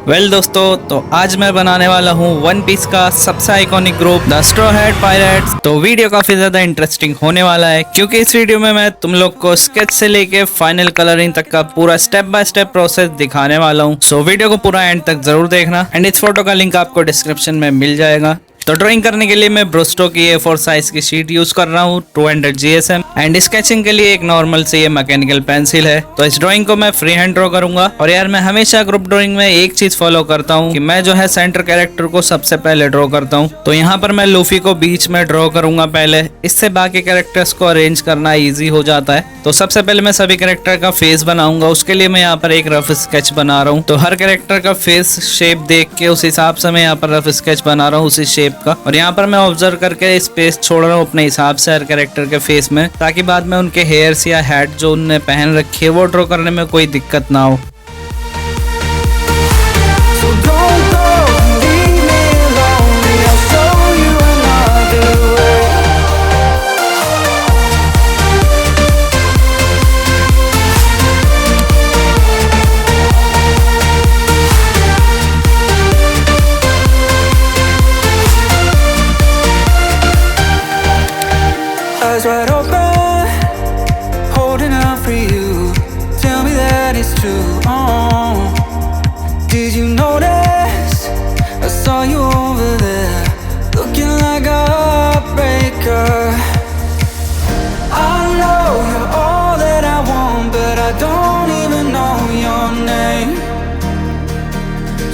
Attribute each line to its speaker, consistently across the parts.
Speaker 1: Well दोस्तों, तो आज मैं बनाने वाला हूँ वन पीस का सबसे iconic group the straw hat pirates. तो वीडियो काफी ज्यादा इंटरेस्टिंग होने वाला है क्योंकि इस वीडियो में मैं तुम लोग को स्केच से लेके फाइनल कलरिंग तक का पूरा स्टेप बाय स्टेप प्रोसेस दिखाने वाला हूँ। सो वीडियो को पूरा एंड तक जरूर देखना एंड इस फोटो का लिंक आपको डिस्क्रिप्शन में मिल जाएगा। तो ड्राइंग करने के लिए मैं ब्रोस्टो की A4 साइज की शीट यूज कर रहा हूँ 200 GSM एंड स्केचिंग के लिए एक नॉर्मल से ये मैकेनिकल पेंसिल है। तो इस ड्राइंग को मैं फ्री हैंड ड्रॉ करूंगा और यार मैं हमेशा ग्रुप ड्राइंग में एक चीज फॉलो करता हूँ कि मैं जो है सेंटर कैरेक्टर को सबसे पहले ड्रॉ करता हूँ। तो यहाँ पर मैं लूफी को बीच में ड्रॉ करूंगा पहले, इससे बाकी कैरेक्टर्स को अरेंज करना ईजी हो जाता है। तो सबसे पहले मैं सभी कैरेक्टर का फेस बनाऊंगा, उसके लिए मैं यहाँ पर एक रफ स्केच बना रहा हूँ। तो हर कैरेक्टर का फेस शेप देख के उस हिसाब से मैं यहाँ पर रफ स्केच बना रहा हूँ उसी शेप का। और यहाँ पर मैं ऑब्जर्व करके स्पेस छोड़ रहा हूँ अपने हिसाब से हर कैरेक्टर के फेस में, ताकि बाद में उनके हेयर्स या हैट जो उनने पहन रखी है वो ड्रॉ करने में कोई दिक्कत ना हो।
Speaker 2: Eyes wide open, holding out for you. Tell me that it's true. Did you notice? I saw you over there, looking like a heartbreaker. I know you're all that I want, but I don't even know your name.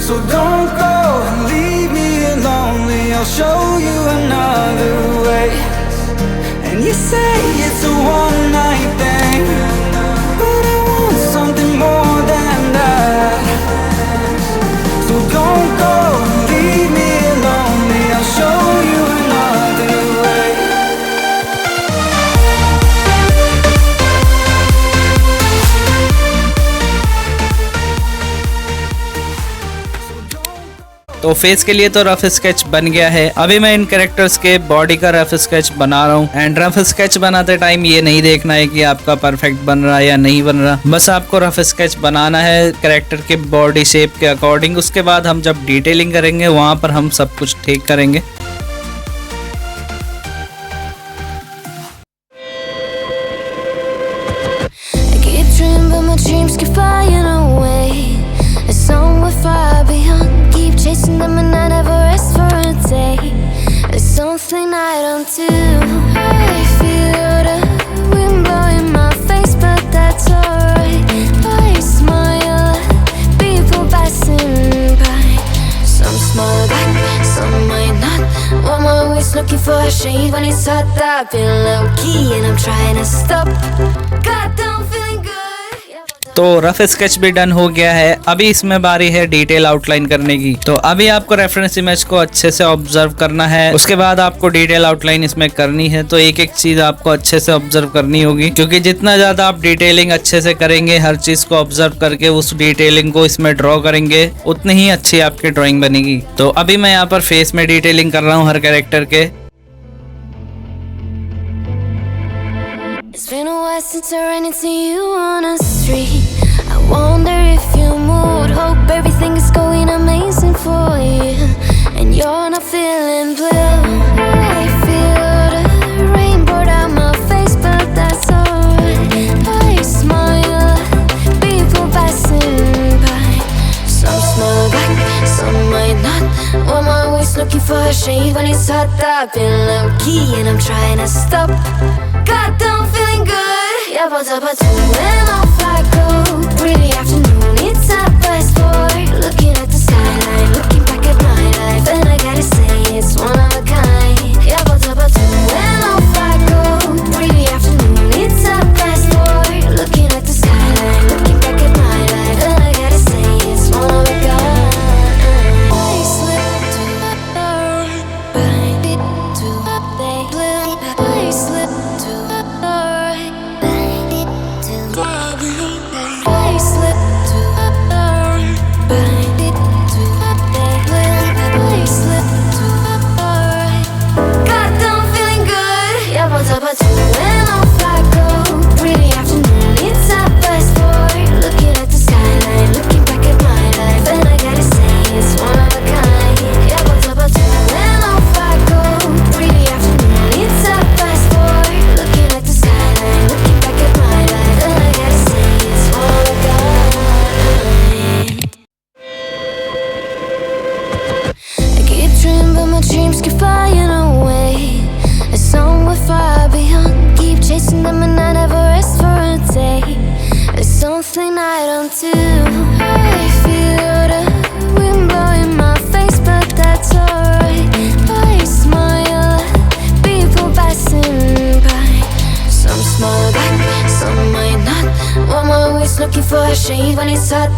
Speaker 2: So don't go and leave me lonely. I'll show you another way. And you say it's a one night thing, but I want something more than that. So don't go and leave me lonely. I'll show you another way.
Speaker 1: तो face के लिए तो rough sketch बन गया है। अभी मैं इन characters के बॉडी का रफ स्केच बना रहा हूँ एंड रफ स्केच बनाते टाइम ये नहीं देखना है कि आपका परफेक्ट बन रहा है या नहीं बन रहा, बस आपको रफ स्केच बनाना है कैरेक्टर के बॉडी शेप के अकॉर्डिंग। उसके बाद हम जब डिटेलिंग करेंगे वहां पर हम सब कुछ ठीक करेंगे।
Speaker 3: Chasing them and I never rest for a day. There's something I don't do. I feel the wind blowing my face, but that's alright. I smile at people passing by. Some smile back, some might not. I'm always looking for a shade when it's hot. I've been low key and I'm trying to stop. Goddamn feeling good.
Speaker 1: तो rough sketch भी done हो गया है। अभी इसमें बारी है detail outline करने की। तो अभी आपको रेफरेंस इमेज को अच्छे से ऑब्जर्व करना है, उसके बाद आपको डिटेल आउटलाइन इसमें करनी है। तो एक एक चीज आपको अच्छे से ऑब्जर्व करनी होगी, क्योंकि जितना ज्यादा आप डिटेलिंग अच्छे से करेंगे, हर चीज को ऑब्जर्व करके उस डिटेलिंग को इसमें ड्रॉ करेंगे, उतनी ही अच्छी आपकी ड्रॉइंग बनेगी। तो अभी मैं यहाँ पर फेस में डिटेलिंग कर रहा हूँ हर कैरेक्टर के।
Speaker 3: It's been a while since I ran into you on a street. I wonder if you moved. Hope everything is going amazing for you, and you're not feeling blue. I feel the rain pour down my face, but that's alright. I smile at people passing by. Some smile back, some might not. I'm always looking for a shade when it's hot. I've been low key and I'm trying to stop. Goddamn feeling good. Yeah, but when off I go. Pretty afternoon, it's a best for looking at the skyline, looking back at my life, and I gotta say it's one of a kind. Yeah, but when off I go. Pretty afternoon, it's a best for looking at the skyline, looking back at my life, and I gotta say it's one of a kind. I slip to the door, bind it to the blue. I slip to the door, bind it to the blue. I slip to the door, bind it to the blue. I slip to the door. Goddamn feeling good. Yeah, but when off I go. Pretty afternoon, it's a best for looking at the skyline, looking back at my life, and I gotta say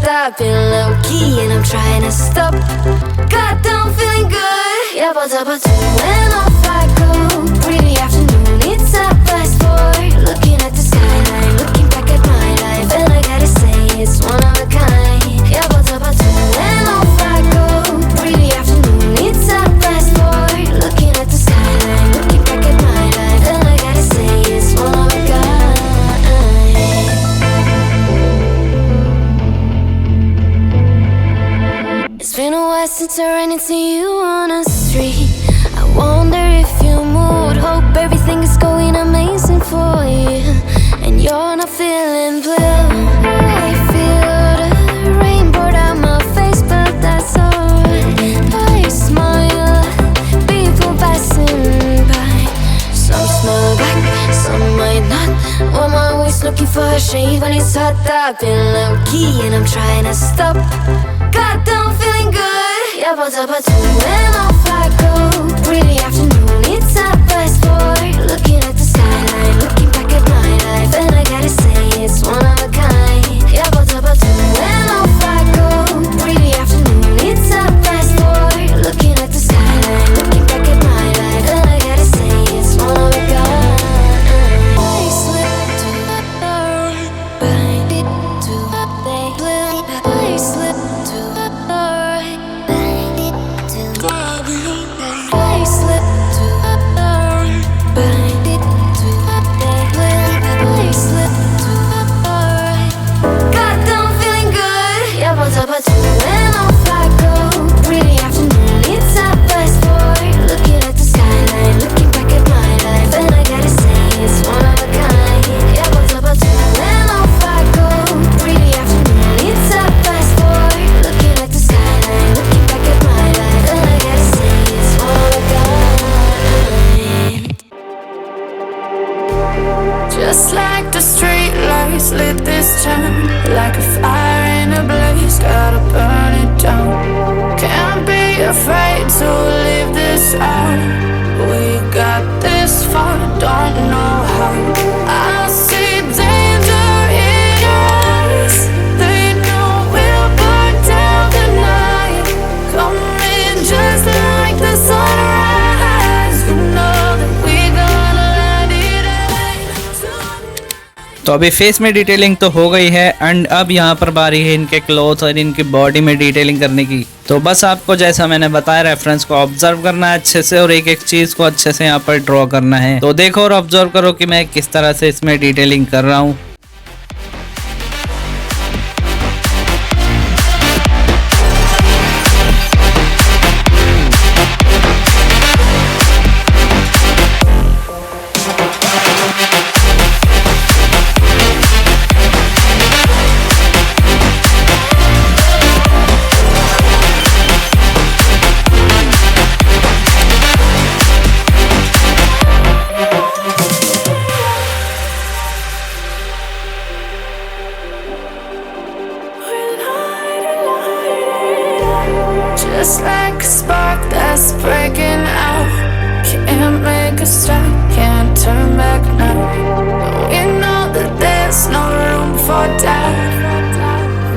Speaker 3: up in low key and I'm trying to stop. Goddamn feeling good. Yeah, but when off I go. Pretty afternoon, it's a fast forward. Looking at the skyline, looking back at my life, and I gotta say it's one of a kind. Yeah, but when off I go. Pretty afternoon, it's a fast forward. Looking at the skyline, looking back at my life, and I gotta say it's one of a kind. It's been a while since I ran into you on the street. I wonder if you moved. Hope everything is going amazing for you, and you're not feeling blue. I feel the rainbow down my face, but that's alright. I smile, people passing by. Some smile back, some might not. I'm always looking for a shade when it's hot up in low key, and I'm trying to stop. Goddamn feeling good. Yeah, but when off I go. Pretty afternoon, it's a fast forward. Looking at the skyline, looking back at my life, and I gotta say it's one of a kind. Yeah, but when off I go. Pretty afternoon, it's a fast forward. Looking at the skyline, looking back at my life, and I gotta say it's one of a kind. I slip to the right, bind it to the blue. I slip to the right, bind it to the blue. I slip to the right, bind it to the blue. I slip to the right. Goddamn feeling good. Yeah, but when off I go. Pretty afternoon, it's a fast forward. Looking at the skyline, looking back at my life, and I gotta say it's one of a kind. Yeah, but when off I go. Pretty afternoon, it's a fast forward. Looking at the skyline, looking back at my life, and I gotta say it's one of a kind.
Speaker 4: Just like the street lights lit this town, like a fire in a blaze, gotta burn it down. Can't be afraid to leave this out. We got this far, don't know how. I see danger in your eyes. They know we'll burn down the night. Coming just like the sunrise. You know that we gonna light it up.
Speaker 1: तो अभी face में detailing तो हो गई है, and अब यहाँ पर बारी है इनके क्लोथ और इनकी बॉडी में डिटेलिंग करने की। तो बस आपको जैसा मैंने बताया रेफरेंस को ऑब्जर्व करना है अच्छे से, और एक एक चीज को अच्छे से यहाँ पर ड्रॉ करना है। तो देखो और ऑब्जर्व करो कि मैं किस तरह से इसमें डिटेलिंग कर रहा हूँ।
Speaker 4: Just like a spark that's breaking out. Can't make a stop, can't turn back now. We know that there's no room for doubt.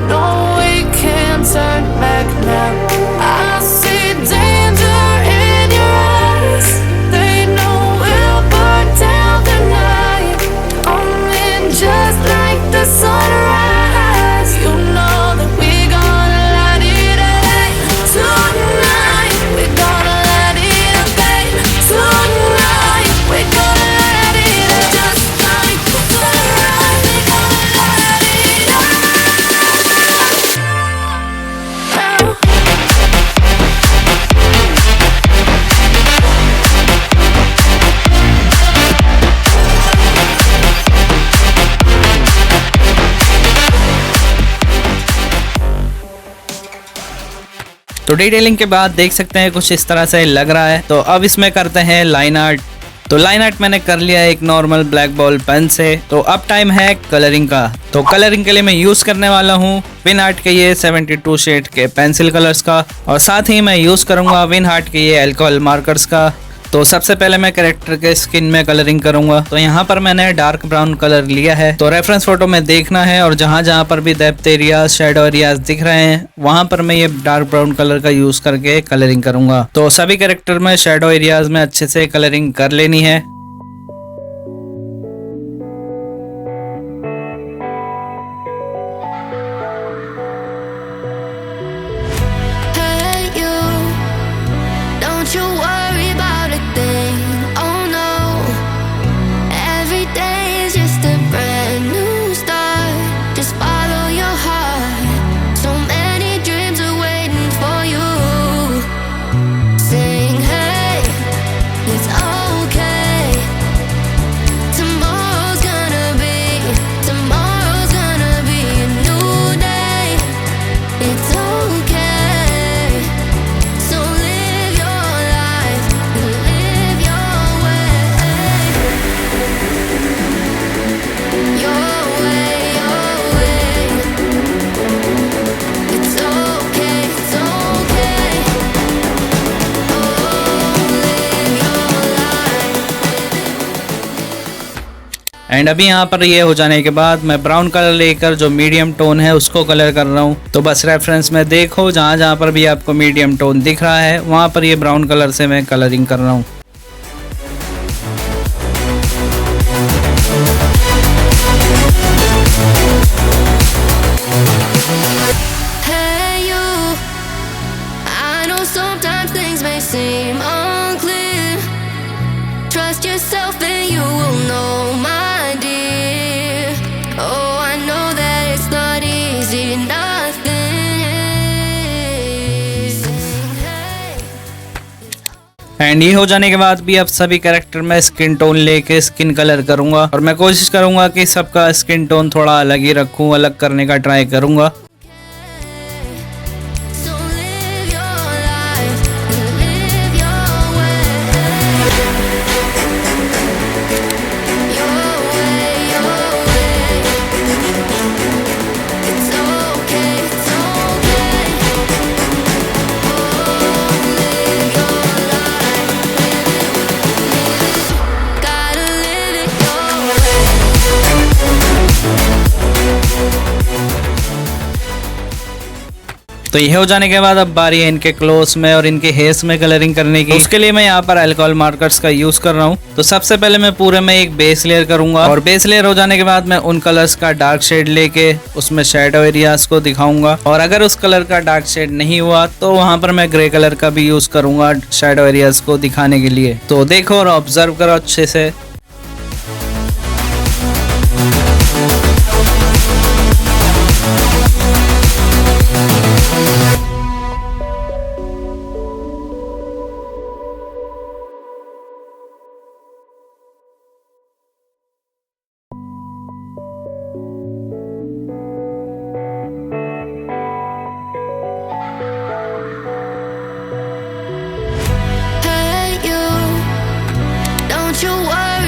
Speaker 4: No, we can't turn back now. I see danger in your eyes. They know we'll burn down the night. Coming just like the sunrise. You know that we gonna light it up. Tonight we're gonna light it up, babe. Tonight we're gonna light it up. Just like the sunrise, we're gonna light it up.
Speaker 1: तो detailing के बाद देख सकते हैं कुछ इस तरह से लग रहा है। तो अब इसमें करते हैं लाइन आर्ट। तो लाइन आर्ट मैंने कर लिया एक नॉर्मल ब्लैक बॉल पेन से। तो अब टाइम है कलरिंग का। तो कलरिंग के लिए मैं यूज करने वाला हूँ विन आर्ट के ये 72 शेड के पेंसिल कलर्स का, और साथ ही मैं यूज करूंगा विन आर्ट के ये अल्कोहल मार्कर्स का। तो सबसे पहले मैं कैरेक्टर के स्किन में कलरिंग करूंगा। तो यहाँ पर मैंने डार्क ब्राउन कलर लिया है। तो रेफरेंस फोटो में देखना है और जहाँ जहाँ पर भी डेप्थ एरियाज, शैडो एरियाज दिख रहे हैं वहां पर मैं ये डार्क ब्राउन कलर का यूज करके कलरिंग करूंगा। तो सभी कैरेक्टर में शैडो एरियाज में अच्छे से कलरिंग कर लेनी है।
Speaker 3: Hey you, don't you worry about a thing. Oh no, every day is just a brand new start. Just follow your heart. So many dreams are waiting for you. Sing hey, it's okay. Tomorrow's gonna be a new day. It's okay. So live your life and live your way. Your way, your way. It's okay, it's okay. Oh, live your life.
Speaker 1: And अभी यहाँ पर ये हो जाने के बाद मैं brown colour लेकर जो मीडियम टोन है उसको कलर कर रहा हूँ। तो बस रेफरेंस में देखो, जहाँ जहाँ पर भी आपको मीडियम टोन दिख रहा है वहाँ पर ये ब्राउन कलर से मैं कलरिंग कर रहा हूँ।
Speaker 3: Hey you, I know sometimes things may seem unclear. Trust yourself and you will know, my dear. Oh, I know that it's not easy, nothing is. Hey.
Speaker 1: And ये हो जाने के बाद भी अब सभी कैरेक्टर में स्किन टोन लेके स्किन कलर करूंगा और मैं कोशिश करूंगा कि सबका स्किन टोन थोड़ा अलग ही रखूं, अलग करने का ट्राई करूंगा।
Speaker 3: So live your life and live your way. Your way, your way. It's okay, it's okay. Oh, live your life. Gotta live it your way.
Speaker 1: तो ये हो जाने के बाद अब बारी है इनके क्लोथ्स में और इनके हेयर्स में कलरिंग करने की। उसके लिए मैं यहाँ पर अल्कोहल मार्कर्स का यूज कर रहा हूँ। तो सबसे पहले मैं पूरे में एक बेस लेयर करूंगा और बेस लेयर हो जाने के बाद मैं उन कलर्स का डार्क शेड लेके उसमें शैडो एरियाज को दिखाऊंगा। और अगर उस कलर का डार्क शेड नहीं हुआ तो वहां पर मैं ग्रे कलर का भी यूज करूंगा शैडो एरियाज को दिखाने के लिए। तो देखो और ऑब्जर्व करो अच्छे से।
Speaker 3: Hey you, don't you worry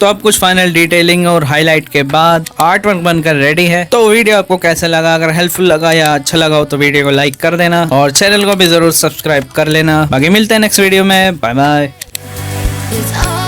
Speaker 1: तो अब कुछ फाइनल डिटेलिंग और हाईलाइट के बाद आर्ट वर्क बनकर रेडी है। तो वीडियो आपको कैसा लगा, अगर हेल्पफुल लगा या अच्छा लगा हो तो वीडियो को लाइक कर देना और चैनल को भी जरूर सब्सक्राइब कर लेना। बाकी मिलते हैं नेक्स्ट वीडियो में, बाय बाय।
Speaker 3: It's all